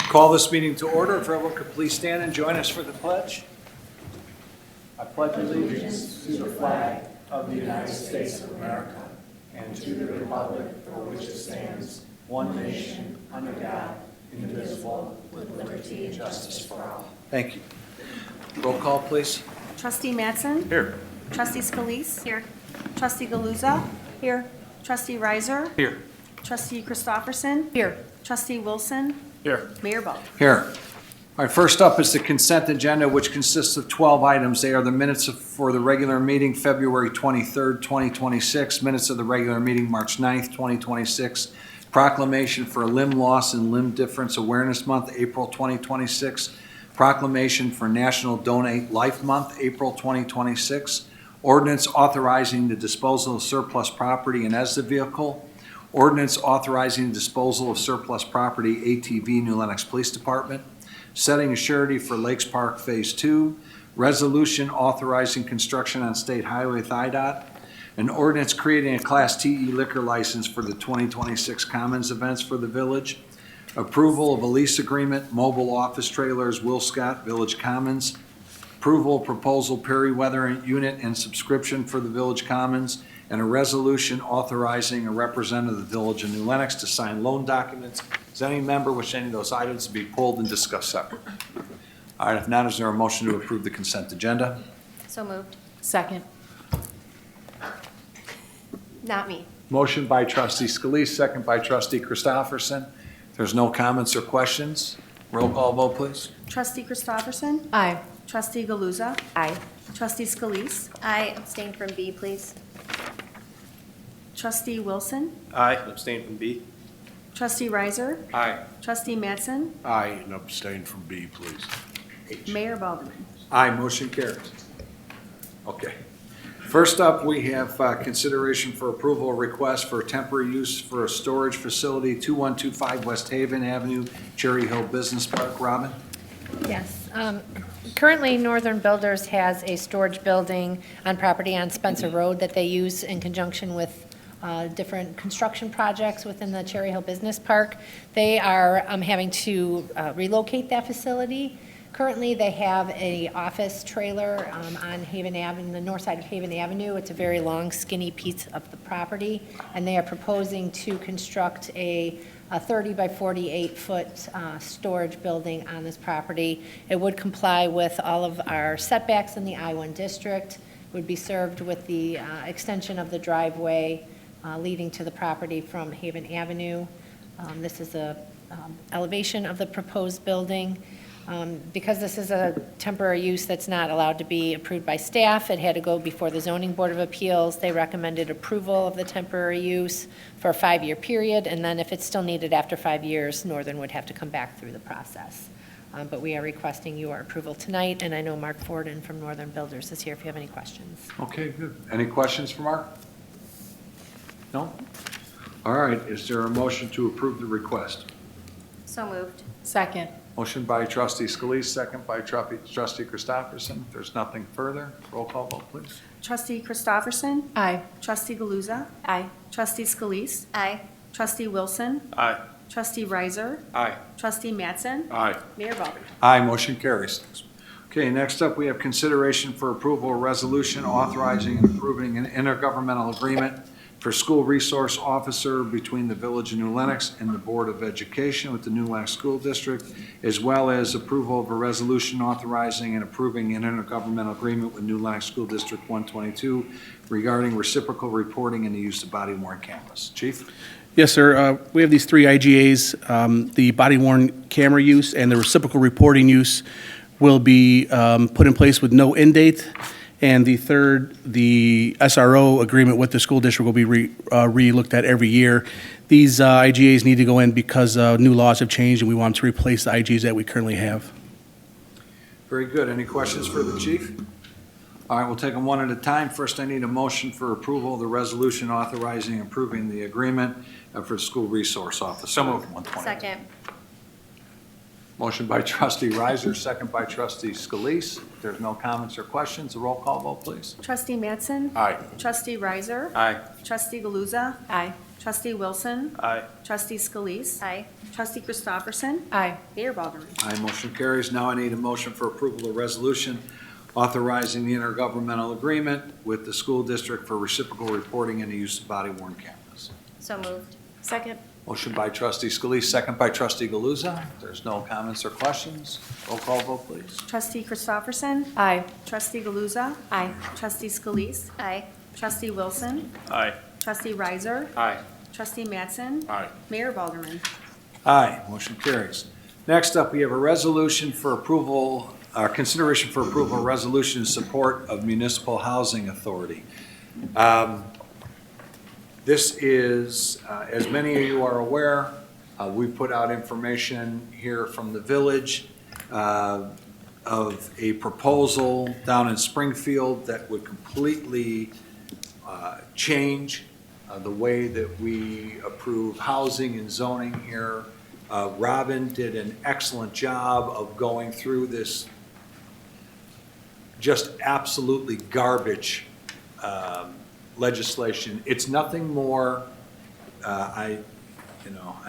Call this meeting to order. If everyone could please stand and join us for the pledge. I pledge allegiance to the flag of the United States of America and to the republic for which it stands, one nation, under God, indivisible, with liberty and justice for all. Thank you. Roll call, please. Trustee Mattson? Here. Trustee Scalise? Here. Trustee Galuza? Here. Trustee Reiser? Here. Trustee Christofferson? Here. Trustee Wilson? Here. Mayor Ball? Here. All right, first up is the consent agenda, which consists of 12 items. They are the minutes for the regular meeting, February 23rd, 2026, minutes of the regular meeting, March 9th, 2026, proclamation for Limb Loss and Limb Difference Awareness Month, April 2026, proclamation for National Donate Life Month, April 2026, ordinance authorizing the disposal of surplus property and as the vehicle, ordinance authorizing the disposal of surplus property, ATV, New Lenox Police Department, setting a surety for Lakes Park Phase 2, resolution authorizing construction on State Highway THIDOT, an ordinance creating a Class TE liquor license for the 2026 Commons events for the village, approval of a lease agreement, mobile office trailers, Will Scott Village Commons, approval of proposal Perry Weather Unit and subscription for the Village Commons, and a resolution authorizing a representative of the Village of New Lenox to sign loan documents. Does any member wish any of those items to be pulled and discussed separately? All right, if not, is there a motion to approve the consent agenda? So moved. Second. Not me. Motion by trustee Scalise, second by trustee Christofferson. If there's no comments or questions, roll call vote, please. Trustee Christofferson? Aye. Trustee Galuza? Aye. Trustee Scalise? I abstain from B, please. Trustee Wilson? Aye. Abstain from B. Trustee Reiser? Aye. Trustee Mattson? Aye, and abstain from B, please. Mayor Baldwin? Aye, motion carries. Okay. First up, we have consideration for approval of request for temporary use for a storage facility, 2125 West Haven Avenue, Cherry Hill Business Park. Robin? Yes. Currently, Northern Builders has a storage building on property on Spencer Road that they use in conjunction with different construction projects within the Cherry Hill Business Park. They are having to relocate that facility. Currently, they have a office trailer on Haven Avenue, the north side of Haven Avenue. It's a very long, skinny piece of the property, and they are proposing to construct a 30 by 48 foot storage building on this property. It would comply with all of our setbacks in the I-1 district, would be served with the extension of the driveway leading to the property from Haven Avenue. This is a elevation of the proposed building. Because this is a temporary use that's not allowed to be approved by staff, it had to go before the Zoning Board of Appeals. They recommended approval of the temporary use for a 5-year period, and then if it's still needed after 5 years, Northern would have to come back through the process. But we are requesting your approval tonight, and I know Mark Forden from Northern Builders is here if you have any questions. Okay, good. Any questions for Mark? No? All right, is there a motion to approve the request? So moved. Second. Motion by trustee Scalise, second by trustee Christofferson. If there's nothing further, roll call vote, please. Trustee Christofferson? Aye. Trustee Galuza? Aye. Trustee Scalise? Aye. Trustee Wilson? Aye. Trustee Reiser? Aye. Trustee Mattson? Aye. Mayor Baldwin? Aye, motion carries. Okay, next up, we have consideration for approval of resolution authorizing and approving an intergovernmental agreement for school resource officer between the Village of New Lenox and the Board of Education with the New Lenox School District, as well as approval of a resolution authorizing and approving an intergovernmental agreement with New Lenox School District 122 regarding reciprocal reporting and the use of body-worn cameras. Chief? Yes, sir. We have these 3 IGAs. The body-worn camera use and the reciprocal reporting use will be put in place with no end date. And the third, the SRO agreement with the school district will be re-looked at every year. These IGAs need to go in because new laws have changed, and we want to replace the IGAs that we currently have. Very good. Any questions for the chief? All right, we'll take them one at a time. First, I need a motion for approval of the resolution authorizing and approving the agreement for the school resource officer. So moved. 120. Second. Motion by trustee Reiser, second by trustee Scalise. If there's no comments or questions, a roll call vote, please. Trustee Mattson? Aye. Trustee Reiser? Aye. Trustee Galuza? Aye. Trustee Wilson. Aye. Trustee Scalise. Aye. Trustee Christopherson. Aye. Mayor Balderman. Aye, motion carries. Now I need a motion for approval of resolution authorizing the intergovernmental agreement with the school district for reciprocal reporting and the use of body-worn cameras. So moved. Second. Motion by trustee Scalise, second by trustee Galuza. If there's no comments or questions, roll call vote, please. Trustee Christopherson. Aye. Trustee Galuza. Aye. Trustee Scalise. Aye. Trustee Wilson. Aye. Trustee Riser. Aye. Trustee Mattson. Aye. Mayor Balderman. Aye, motion carries. Next up, we have a resolution for approval, consideration for approval, of resolution in support of municipal housing authority. This is, as many of you are aware, we put out information here from the village of a proposal down in Springfield that would completely change the way that we approve housing and zoning here. Robin did an excellent job of going through this just absolutely garbage legislation. It's nothing more, I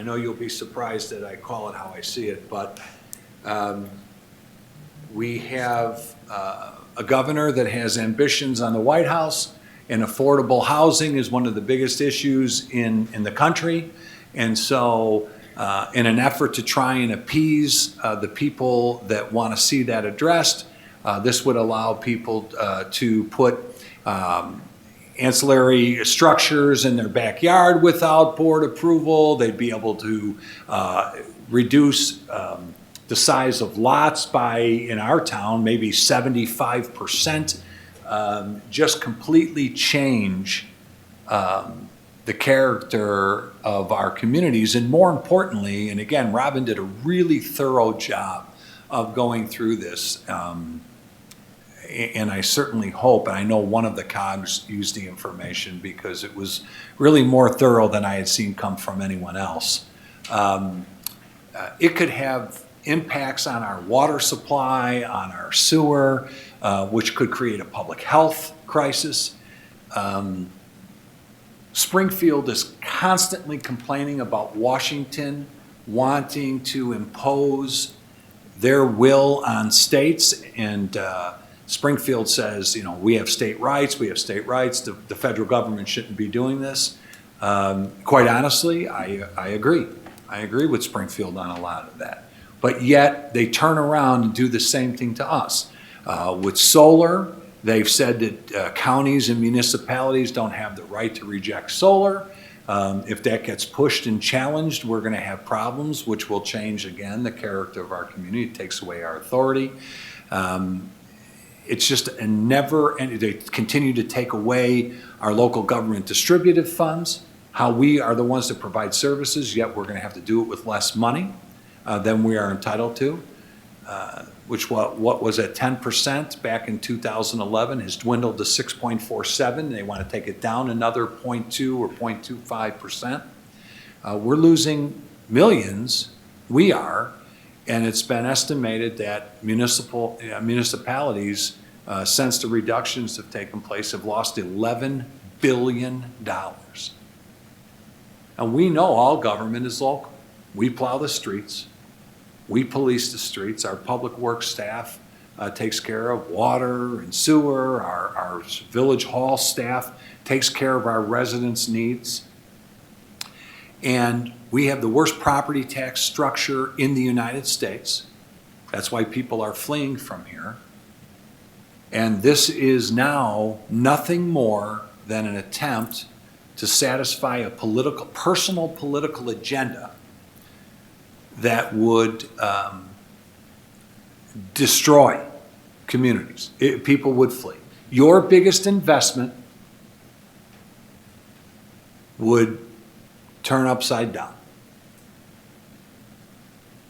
know you'll be surprised that I call it how I see it, but we have a governor that has ambitions on the White House, and affordable housing is one of the biggest issues in the country. And so in an effort to try and appease the people that want to see that addressed, this would allow people to put ancillary structures in their backyard without board approval. They'd be able to reduce the size of lots by, in our town, maybe 75%. Just completely change the character of our communities. And more importantly, and again, Robin did a really thorough job of going through this. And I certainly hope, and I know one of the COGs used the information because it was really more thorough than I had seen come from anyone else. It could have impacts on our water supply, on our sewer, which could create a public health crisis. Springfield is constantly complaining about Washington wanting to impose their will on states, and Springfield says, we have state rights, the federal government shouldn't be doing this. Quite honestly, I agree. I agree with Springfield on a lot of that. But yet, they turn around and do the same thing to us. With solar, they've said that counties and municipalities don't have the right to reject solar. If that gets pushed and challenged, we're going to have problems, which will change, again, the character of our community. It takes away our authority. It's just a never, and they continue to take away our local government distributive funds, how we are the ones that provide services, yet we're going to have to do it with less money than we are entitled to. Which what was at 10% back in 2011 has dwindled to 6.47. They want to take it down another 0.2 or 0.25%. We're losing millions, we are, and it's been estimated that municipalities, since the reductions have taken place, have lost $11 billion. And we know all government is local. We plow the streets. We police the streets. Our public works staff takes care of water and sewer. Our village hall staff takes care of our residents' needs. And we have the worst property tax structure in the United States. That's why people are fleeing from here. And this is now nothing more than an attempt to satisfy a personal political agenda that would destroy communities. People would flee. Your biggest investment would turn upside down.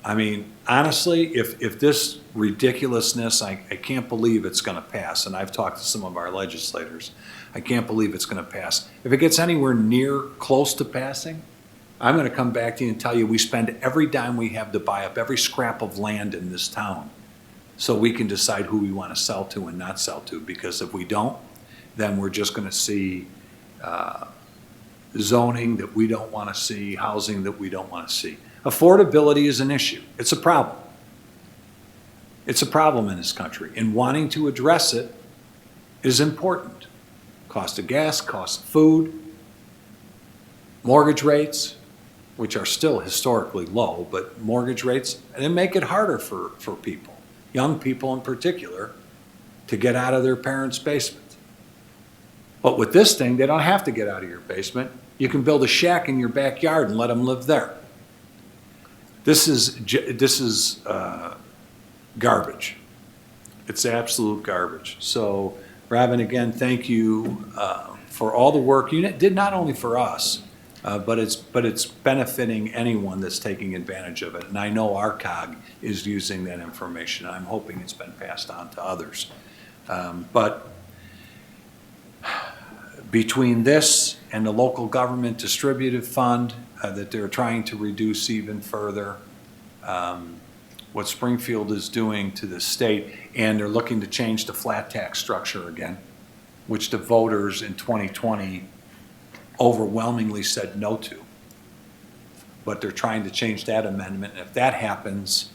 I mean, honestly, if this ridiculousness, I can't believe it's going to pass, and I've talked to some of our legislators, I can't believe it's going to pass. If it gets anywhere near close to passing, I'm going to come back to you and tell you we spend every dime we have to buy up every scrap of land in this town so we can decide who we want to sell to and not sell to, because if we don't, then we're just going to see zoning that we don't want to see, housing that we don't want to see. Affordability is an issue. It's a problem. It's a problem in this country, and wanting to address it is important. Cost of gas, cost of food, mortgage rates, which are still historically low, but mortgage rates, and they make it harder for people, young people in particular, to get out of their parents' basement. But with this thing, they don't have to get out of your basement. You can build a shack in your backyard and let them live there. This is garbage. It's absolute garbage. So, Robin, again, thank you for all the work you did, not only for us, but it's benefiting anyone that's taking advantage of it. And I know our COG is using that information. I'm hoping it's been passed on to others. But between this and the local government distributive fund that they're trying to reduce even further, what Springfield is doing to the state, and they're looking to change the flat tax structure again, which the voters in 2020 overwhelmingly said no to. But they're trying to change that amendment, and if that happens,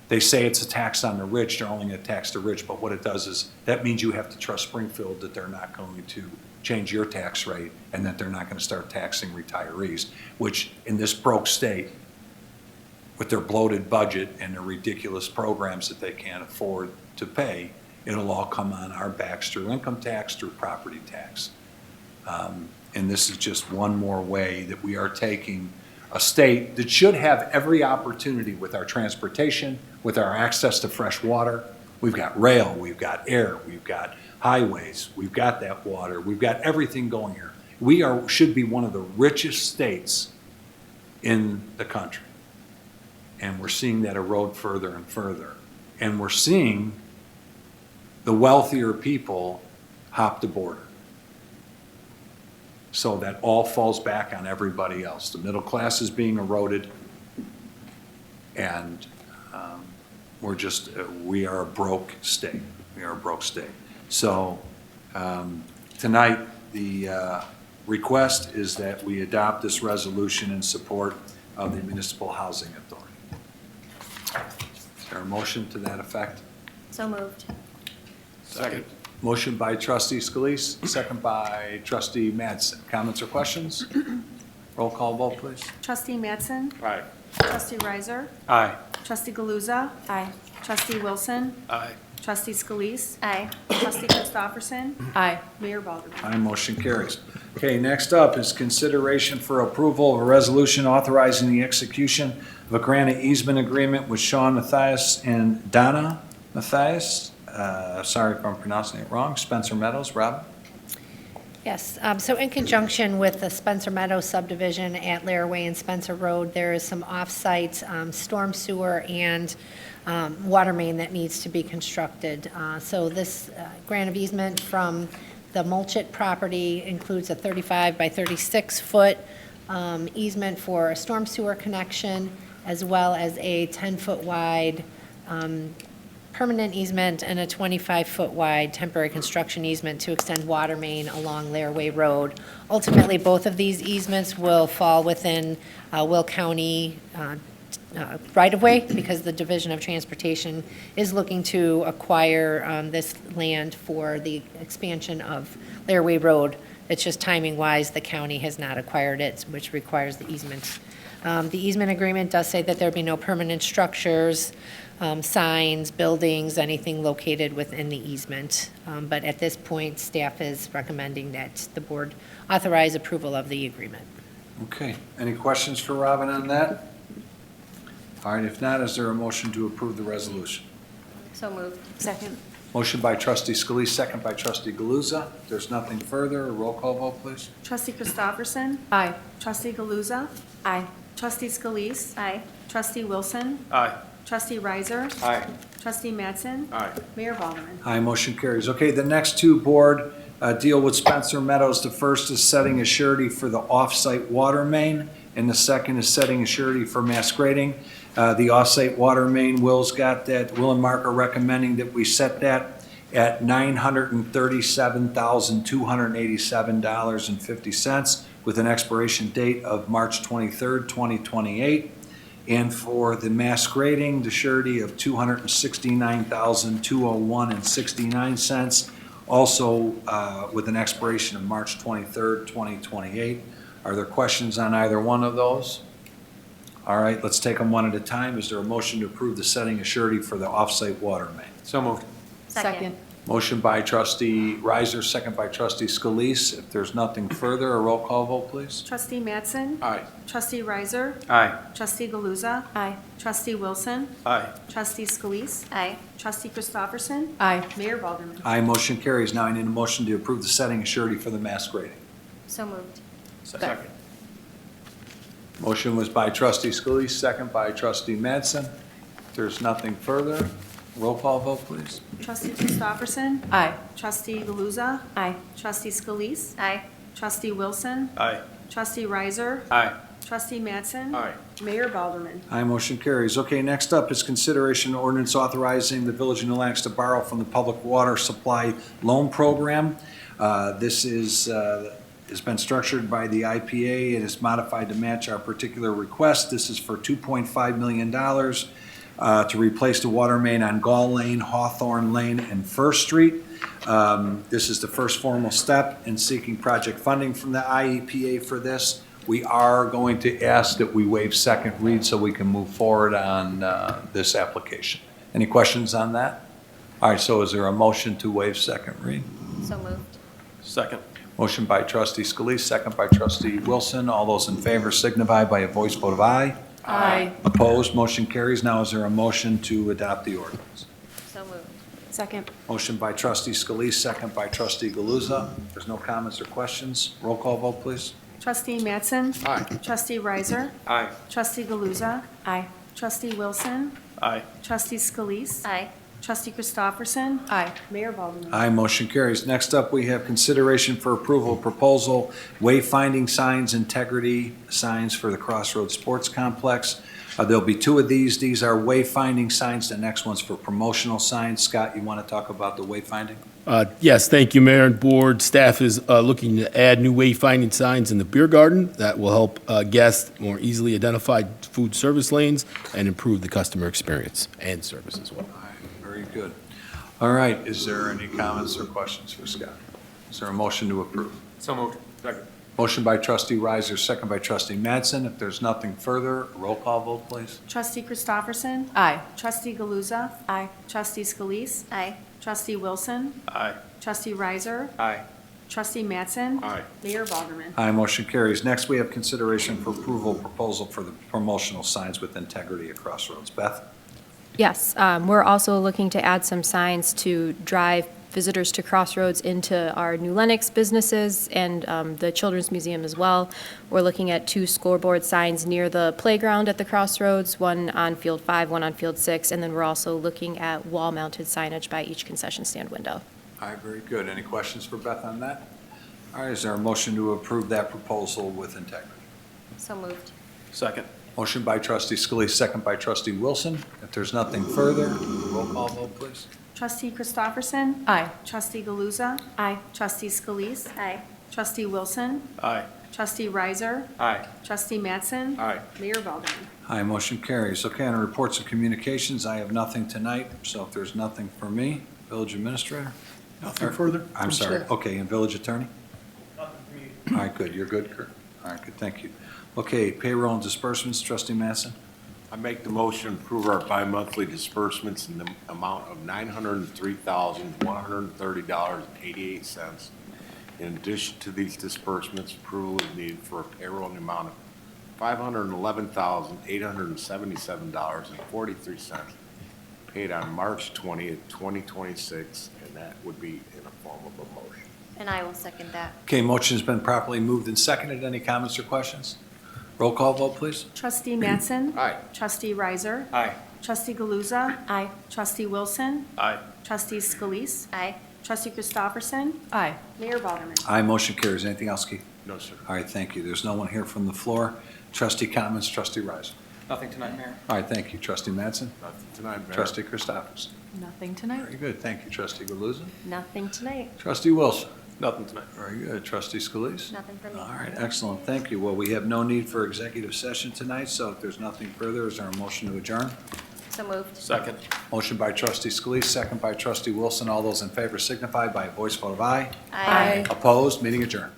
they say it's a tax on the rich, they're only going to tax the rich, but what it does is, that means you have to trust Springfield that they're not going to change your tax rate, and that they're not going to start taxing retirees, which in this broke state, with their bloated budget and their ridiculous programs that they can't afford to pay, it'll all come on our backs through income tax, through property tax. And this is just one more way that we are taking a state that should have every opportunity with our transportation, with our access to fresh water. We've got rail, we've got air, we've got highways, we've got that water, we've got everything going here. We should be one of the richest states in the country. And we're seeing that erode further and further. And we're seeing the wealthier people hop the border. So that all falls back on everybody else. The middle class is being eroded, and we are a broke state. We are a broke state. So tonight, the request is that we adopt this resolution in support of the Municipal Housing Authority. Is there a motion to that effect? So moved. Second. Motion by trustee Scalise, second by trustee Madsen. Comments or questions? Roll call vote, please. Trustee Madsen? Aye. Trustee Riser? Aye. Trustee Galuza? Aye. Trustee Wilson? Aye. Trustee Scalise? Aye. Trustee Christopherson? Aye. Mayor Balderman? Aye, motion carries. Okay, next up is consideration for approval of a resolution authorizing the execution of a grant easement agreement with Sean Mathias and Donna Mathias. Sorry if I'm pronouncing it wrong. Spencer Meadows. Rob? Yes, so in conjunction with the Spencer Meadows subdivision at Laraway and Spencer Road, there is some off-site storm sewer and water main that needs to be constructed. So this grant of easement from the Mulchit property includes a 35 by 36-foot easement for a storm sewer connection, as well as a 10-foot wide permanent easement and a 25-foot wide temporary construction easement to extend water main along Laraway Road. Ultimately, both of these easements will fall within Will County right-of-way, because the Division of Transportation is looking to acquire this land for the expansion of Laraway Road. It's just timing-wise, the county has not acquired it, which requires the easement. The easement agreement does say that there be no permanent structures, signs, buildings, anything located within the easement. But at this point, staff is recommending that the board authorize approval of the agreement. Okay. Any questions for Robin on that? All right, if not, is there a motion to approve the resolution? So moved. Second. Motion by trustee Scalise, second by trustee Galuza. If there's nothing further, a roll call vote, please. Trustee Christopherson? Aye. Trustee Galuza? Aye. Trustee Scalise? Aye. Trustee Wilson? Aye. Trustee Riser? Aye. Trustee Madsen? Aye. Mayor Balderman? Aye, motion carries. Okay, the next two board deal with Spencer Meadows. The first is setting a surety for the off-site water main, and the second is setting a surety for mass grading. The off-site water main, Will's got that. Will and Mark are recommending that we set that at $937,287.50 with an expiration date of March 23rd, 2028. And for the mass grading, the surety of $269,201.69, also with an expiration of March 23rd, 2028. Are there questions on either one of those? All right, let's take them one at a time. Is there a motion to approve the setting of surety for the off-site water main? So moved. Second. Motion by trustee Riser, second by trustee Scalise. If there's nothing further, a roll call vote, please. Trustee Mattson? Aye. Trustee Riser? Aye. Trustee Galuza? Aye. Trustee Wilson? Aye. Trustee Scalise? Aye. Trustee Christopherson? Aye. Mayor Balderman? Aye, motion carries. Now I need a motion to approve the setting of surety for the mass grading. So moved. Second. Motion was by trustee Scalise, second by trustee Madsen. If there's nothing further, roll call vote, please. Trustee Christopherson? Aye. Trustee Galuza? Aye. Trustee Scalise? Aye. Trustee Wilson? Aye. Trustee Riser? Aye. Trustee Mattson? Aye. Mayor Balderman? Aye, motion carries. Okay, next up is consideration of ordinance authorizing the Village of New Lenox to borrow from the Public Water Supply Loan Program. This has been structured by the IPA. It is modified to match our particular request. This is for $2.5 million to replace the water main on Gall Lane, Hawthorne Lane, and First Street. This is the first formal step in seeking project funding from the IEPA for this. We are going to ask that we waive second read so we can move forward on this application. Any questions on that? All right, so is there a motion to waive second read? So moved. Second. Motion by trustee Scalise, second by trustee Wilson. All those in favor signify by a voice vote of aye. Aye. Opposed, motion carries. Now is there a motion to adopt the ordinance? So moved. Second. Motion by trustee Scalise, second by trustee Galuza. If there's no comments or questions, roll call vote, please. Trustee Mattson? Aye. Trustee Riser? Aye. Trustee Galuza? Aye. Trustee Wilson? Aye. Trustee Scalise? Aye. Trustee Christopherson? Aye. Mayor Balderman? Aye, motion carries. Next up, we have consideration for approval of proposal, wayfinding signs, integrity signs for the Crossroads Sports Complex. There'll be two of these. These are wayfinding signs. The next one's for promotional signs. Scott, you want to talk about the wayfinding? Yes, thank you, Mayor and Board. Staff is looking to add new wayfinding signs in the beer garden that will help guests more easily identify food service lanes and improve the customer experience and service as well. Aye, very good. All right, is there any comments or questions for Scott? Is there a motion to approve? So moved. Second. Motion by trustee Riser, second by trustee Madsen. If there's nothing further, roll call vote, please. Trustee Christopherson? Aye. Trustee Galuza? Aye. Trustee Scalise? Aye. Trustee Wilson? Aye. Trustee Riser? Aye. Trustee Mattson? Aye. Mayor Balderman? Aye, motion carries. Next, we have consideration for approval proposal for the promotional signs with integrity at Crossroads. Beth? Yes, we're also looking to add some signs to drive visitors to Crossroads into our New Lenox businesses and the Children's Museum as well. We're looking at 2 scoreboard signs near the playground at the Crossroads, one on Field 5, one on Field 6, and then we're also looking at wall-mounted signage by each concession stand window. Aye, very good. Any questions for Beth on that? All right, is there a motion to approve that proposal with integrity? So moved. Second. Motion by trustee Scalise, second by trustee Wilson. If there's nothing further, roll call vote, please. Trustee Christopherson? Aye. Trustee Galuza? Aye. Trustee Scalise? Aye. Trustee Wilson? Aye. Trustee Riser? Aye. Trustee Mattson? Aye. Mayor Balderman? Aye, motion carries. Okay, on reports of communications, I have nothing tonight, so if there's nothing for me, village administrator? Nothing further? I'm sorry. Okay, and village attorney? All right, good. You're good, Kurt? All right, good, thank you. Okay, payroll and disbursements, trustee Masson? I make the motion to approve our bi-monthly disbursements in the amount of $903,130.88. In addition to these disbursements, approval is needed for a payroll in the amount of $511,877.43 paid on March 20th, 2026, and that would be in a form of a motion. And I will second that. Okay, motion has been properly moved and seconded. Any comments or questions? Roll call vote, please. Trustee Mattson? Aye. Trustee Riser? Aye. Trustee Galuza? Aye. Trustee Wilson? Aye. Trustee Scalise? Aye. Trustee Christopherson? Aye. Mayor Balderman? Aye, motion carries. Anything else, Keith? No, sir. All right, thank you. There's no one here from the floor. Trustee comments, trustee Riser. Nothing tonight, Mayor. All right, thank you. Trustee Madsen? Nothing tonight, Mayor. Trustee Christopherson? Nothing tonight. Very good. Thank you, trustee Galuza. Nothing tonight. Trustee Wilson? Nothing tonight. Very good. Trustee Scalise? Nothing for me. All right, excellent. Thank you. Well, we have no need for executive session tonight, so if there's nothing further, is there a motion to adjourn? So moved. Second. Motion by trustee Scalise, second by trustee Wilson. All those in favor signify by a voice vote of aye. Aye. Opposed? Meeting adjourned.